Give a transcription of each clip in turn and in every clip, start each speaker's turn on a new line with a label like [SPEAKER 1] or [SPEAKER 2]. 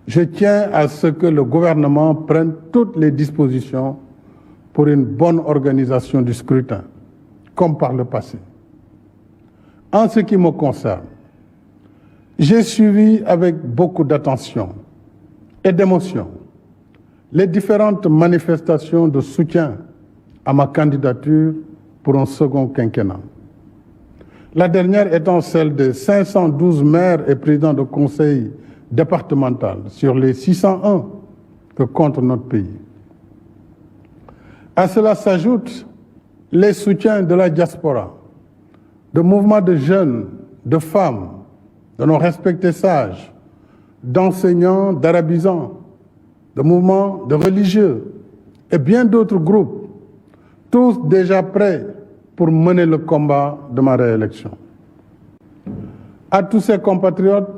[SPEAKER 1] Je tiens à ce que le gouvernement prenne toutes les dispositions pour une bonne organisation du scrutin, comme par le passé. En ce qui me concerne, j'ai suivi avec beaucoup d'attention et d'émotion les différentes manifestations de soutien à ma candidature pour un second quinquennat. La dernière étant celle des 512 maires et présidents de conseil départemental sur les 601 que compte notre pays. À cela s'ajoutent les soutiens de la diaspora, de mouvements de jeunes, de femmes, de nos respectés sages, d'enseignants, d'arabisants, de mouvements de religieux et bien d'autres groupes, tous déjà prêts pour mener le combat de ma réélection. À tous ces compatriotes,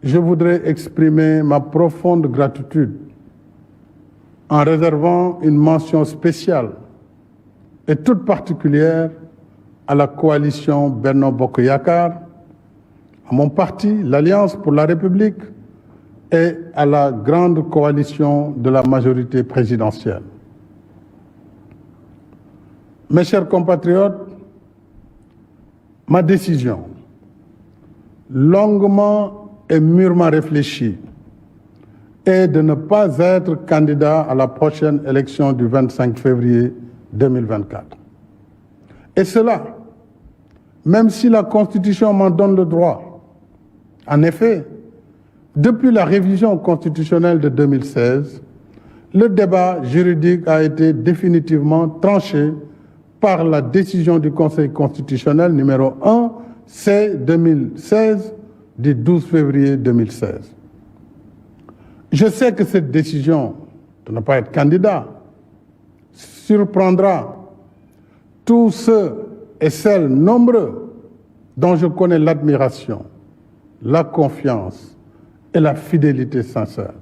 [SPEAKER 1] je voudrais exprimer ma profonde gratitude en réservant une mention spéciale et toute particulière à la coalition Benno Bokk Yakaar, à mon parti, l'Alliance pour la République, et à la grande coalition de la majorité présidentielle. Mes chers compatriotes, ma décision, longuement et mûrement réfléchie, est de ne pas être candidat à la prochaine élection du 25 février 2024. Et cela, même si la Constitution m'en donne le droit. En effet, depuis la révision constitutionnelle de 2016, le débat juridique a été définitivement tranché par la décision du Conseil constitutionnel numéro 1 C-2016 du 12 février 2016. Je sais que cette décision de ne pas être candidat surprendra tous ceux et celles nombreux dont je connais l'admiration, la confiance et la fidélité sincère.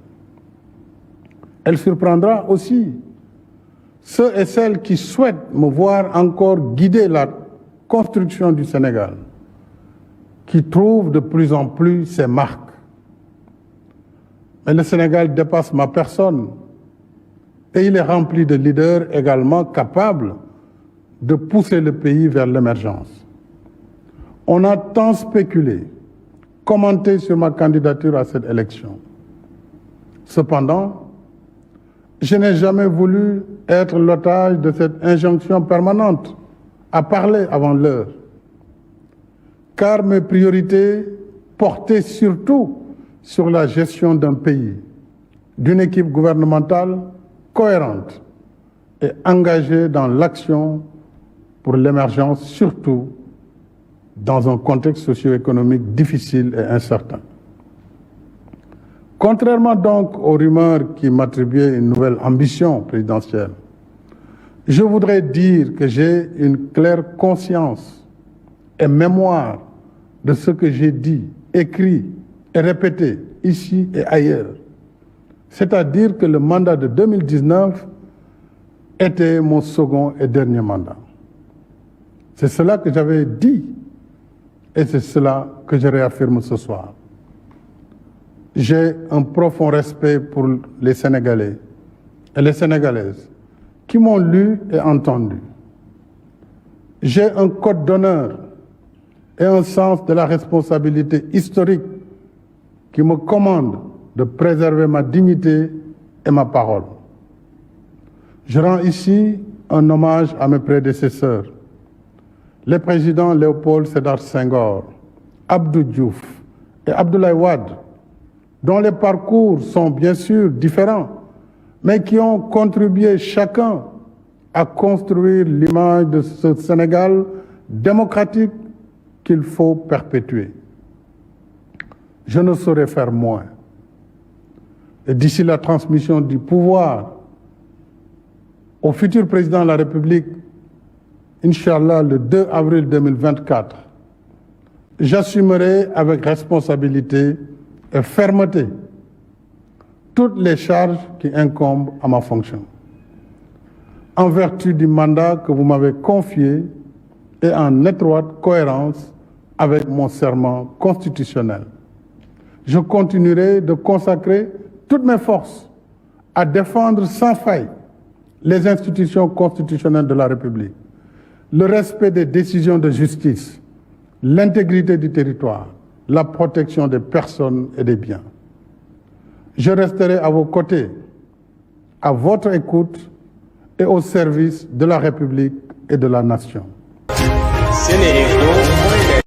[SPEAKER 1] Elle surprendra aussi ceux et celles qui souhaitent me voir encore guider la construction du Sénégal, qui trouvent de plus en plus ses marques. Mais le Sénégal dépasse ma personne et il est rempli de leaders également capables de pousser le pays vers l'émergence. On a tant spéculé, commenté sur ma candidature à cette élection. Cependant, je n'ai jamais voulu être l'otage de cette injonction permanente à parler avant l'heure, car mes priorités portaient surtout sur la gestion d'un pays, d'une équipe gouvernementale cohérente et engagée dans l'action pour l'émergence, surtout dans un contexte socio-économique difficile et incertain. Contrairement donc aux rumeurs qui m'attribuaient une nouvelle ambition présidentielle, je voudrais dire que j'ai une claire conscience et mémoire de ce que j'ai dit, écrit et répété ici et ailleurs. C'est-à-dire que le mandat de 2019 était mon second et dernier mandat. C'est cela que j'avais dit et c'est cela que je réaffirme ce soir. J'ai un profond respect pour les Sénégalais et les Sénégalaises qui m'ont lu et entendu. J'ai un code d'honneur et un sens de la responsabilité historique qui me commande de préserver ma dignité et ma parole. Je rends ici un hommage à mes prédécesseurs, les présidents Léopold Sédar Senghor, Abdou Diouf et Abdoulaye Wade, dont les parcours sont bien sûr différents, mais qui ont contribué chacun à construire l'image de ce Sénégal démocratique qu'il faut perpétuer. Je ne saurais faire moins. Et d'ici la transmission du pouvoir au futur président de la République, Inch'Allah, le 2 avril 2024, j'assumerai avec responsabilité et fermeté toutes les charges qui incombent à ma fonction, en vertu du mandat que vous m'avez confié et en étroite cohérence avec mon serment constitutionnel. je continuerai de consacrer toutes mes forces à défendre sans faille les institutions constitutionnelles de la République, le respect des décisions de justice, l'intégrité du territoire, la protection des personnes et des biens. Je resterai à vos côtés, à votre écoute et au service de la République et de la nation.
[SPEAKER 2] Sénéinfo